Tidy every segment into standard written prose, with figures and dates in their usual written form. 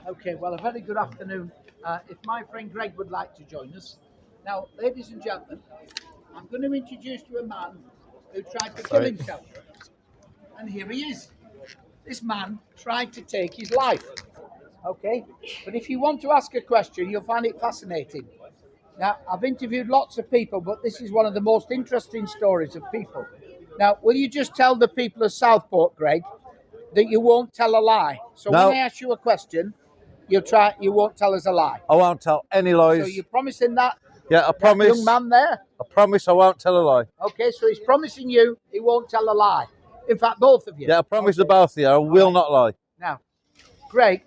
Okay, well, a very good afternoon. If my friend Greg would like to join us. Now, ladies and gentlemen, I'm going to introduce you a man who tried to kill Sorry. himself. And here he is. This man tried to take his life. Okay? But if you want to ask a question, you'll find it fascinating. Now, I've interviewed lots of people, but this is one of the most interesting stories of people. Now, will you just tell the people of Southport, Greg, that you won't tell a lie? So No. when I ask you a question, you won't tell us a lie. I won't tell any So lies. you're promising that, Yeah, I that promise. young man there? I promise I won't tell a lie. Okay, so he's promising you he won't tell a lie. In fact, both of you. Yeah, I promise the Okay. both of you. I will not lie. Now, Greg,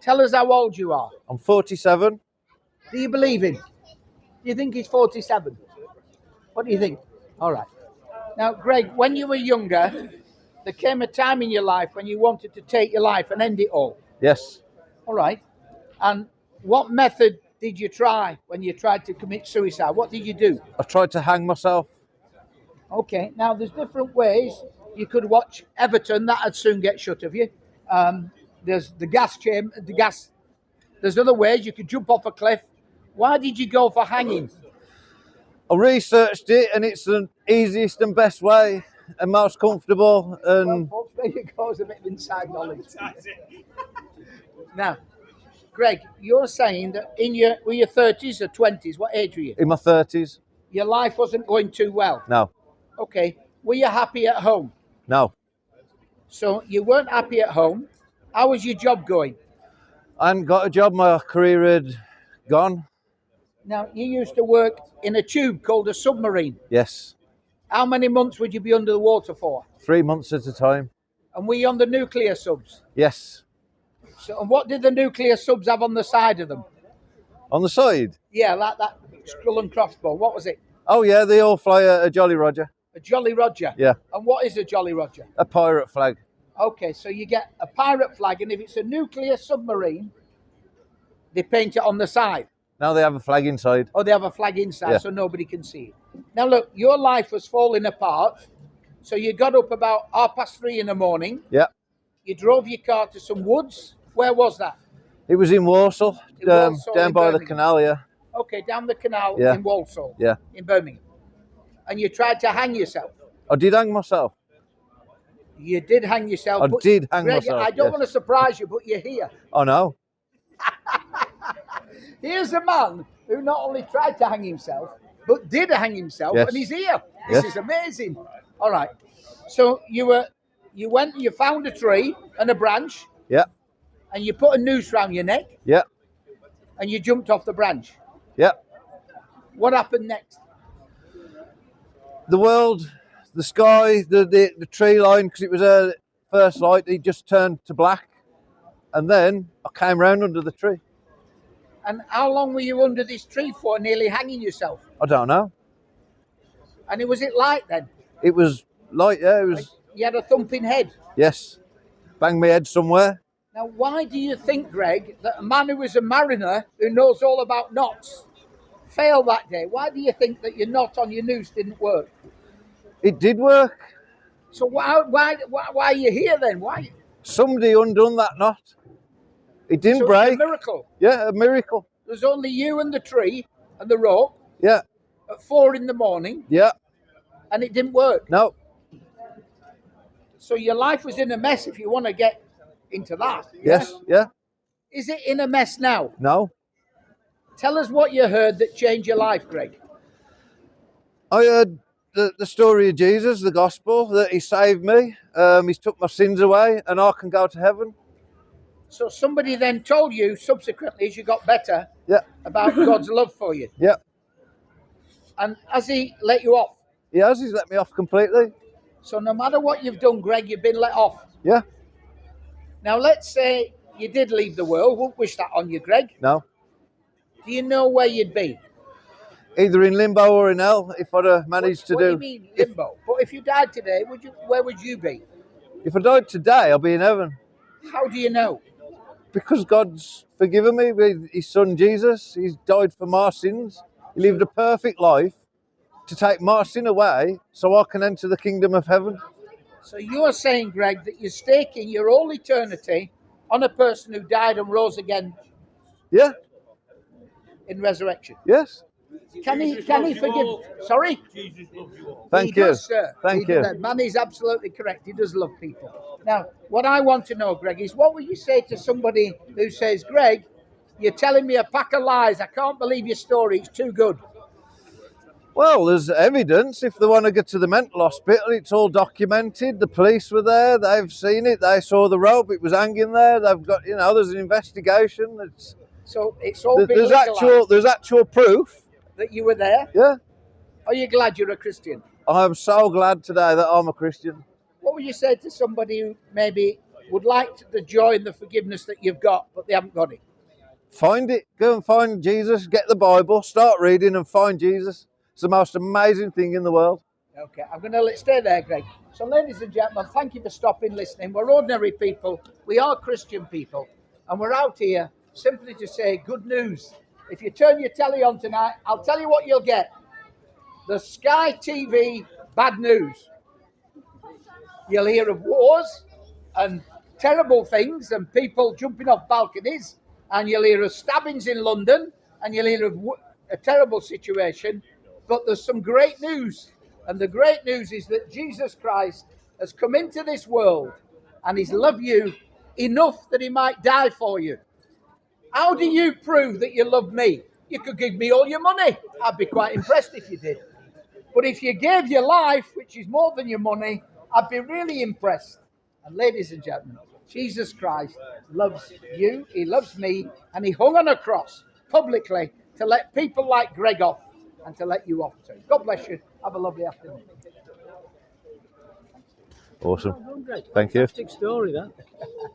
tell us how old you are. I'm 47. Do you believe him? Do you think he's 47? What do you think? All right. Now, Greg, when you were younger, there came a time in your life when you wanted to take your life and end it all. Yes. All right. And what method did you try when you tried to commit suicide? What did you do? I tried to hang myself. Okay. Now, there's different ways. You could watch Everton. That'd soon get shut of you. There's the gas chamber. There's other ways. You could jump off a cliff. Why did you go for hanging? I researched it, and it's the easiest and best way and most comfortable. And Well, folks, there you go. It's a bit of inside knowledge. Now, Greg, you're saying that were your 30s or 20s? What age were you? in my 30s, Your life wasn't going too well. no, Okay. Were you happy at home? no. So you weren't happy at home. How was your job going? I hadn't got a job. My career had gone. Now, you used to work in a tube called a submarine. Yes. How many months would you be under the water for? 3 months at a time. And were you on the nuclear subs? Yes. So, and what did the nuclear subs have on the side of them? On the side. Yeah, like that skull and crossbow. What was it? Oh yeah, they all fly a Jolly Roger. A Jolly Roger. Yeah. And what is a Jolly Roger? A pirate flag. Okay, so you get a pirate flag, and if it's a nuclear submarine, they paint it on the side. Now they have a flag inside. Or they have a flag inside Yeah. so nobody can see it. Now look, your life was falling apart. So you got up about 3:30 in the morning. Yeah. You drove your car to some woods. Where was that? It was in Warsaw, In Walsall, down in by the Birmingham. canal, yeah. Okay, down the canal Yeah. in Walsall. Yeah. In Birmingham. And you tried to hang yourself. I did hang myself. You did hang yourself. I but did hang Greg, myself, I don't yes. want to surprise you, but you're here. Oh no. Here's a man who not only tried to hang himself, but did hang himself, Yes. and he's here. This Yes. is amazing. All right. So you found a tree and a branch, Yeah. and you put a noose round your neck, Yeah. and you jumped off the branch. Yeah. What happened next? The world, the sky, the tree line, because it was a first light, it just turned to black. And then I came round under the tree. And how long were you under this tree for, nearly hanging yourself? I don't know. And was it light then? It was light, yeah, it was, You had a thumping head. yes. Banged my head somewhere. Now, why do you think, Greg, that a man who is a mariner, who knows all about knots, failed that day? Why do you think that your knot on your noose didn't work? It did work. So why are you here then? Why? Somebody undone that knot. It didn't So break. it's a miracle. Yeah, a miracle. There's only you and the tree and the rope Yeah. at 4 a.m, Yeah. and it didn't work. No. So your life was in a mess if you want to get into that. yeah? Yes. Yeah. Is it in a mess now? No. Tell us what you heard that changed your life, Greg. I heard the story of Jesus, the gospel, that he saved me. He's took my sins away and I can go to heaven. So somebody then told you subsequently, as you got better, Yeah. about God's love for you. Yeah. And has he let you off? He has. He's let me off completely. So no matter what you've done, Greg, you've been let off. Yeah. Now, let's say you did leave the world. Won't wish that on you, Greg. No. Do you know where you'd be? Either in limbo or in hell, if I'd have managed to What do do. you mean, limbo? But if you died today, where would you be? If I died today, I'll be in heaven. How do you know? Because God's forgiven me with his son Jesus. He's died for my sins. He lived a perfect life to take my sin away so I can enter the kingdom of heaven. So you're saying, Greg, that you're staking your whole eternity on a person who died and rose again Yeah. in resurrection? Yes. Can he forgive? Sorry? Thank He you. does, sir. Thank He you. does. Man is absolutely correct. He does love people. Now, what I want to know, Greg, is what would you say to somebody who says, Greg, you're telling me a pack of lies. I can't believe your story. It's too good. Well, there's evidence. If they want to get to the mental hospital, it's all documented. The police were there. They've seen it. They saw the rope. It was hanging there. They've got, there's an investigation. So it's all been there's actual proof that you were there. Yeah. Are you glad you're a Christian? I'm so glad today that I'm a Christian. What would you say to somebody who maybe would like the joy and the forgiveness that you've got, but they haven't got it? Find it. Go and find Jesus. Get the Bible. Start reading and find Jesus. It's the most amazing thing in the world. Okay, I'm going to stay there, Greg. So, ladies and gentlemen, thank you for stopping, listening. We're ordinary people. We are Christian people. And we're out here simply to say good news. If you turn your telly on tonight, I'll tell you what you'll get. The Sky TV bad news. You'll hear of wars and terrible things and people jumping off balconies, and you'll hear of stabbings in London, and you'll hear of a terrible situation. But there's some great news. And the great news is that Jesus Christ has come into this world and he's loved you enough that he might die for you. How do you prove that you love me? You could give me all your money. I'd be quite impressed if you did. But if you gave your life, which is more than your money, I'd be really impressed. And ladies and gentlemen, Jesus Christ loves you, he loves me, and he hung on a cross publicly to let people like Gregg off and to let you off too. God bless you. Have a lovely afternoon. Awesome. Thank you. Fantastic story, that.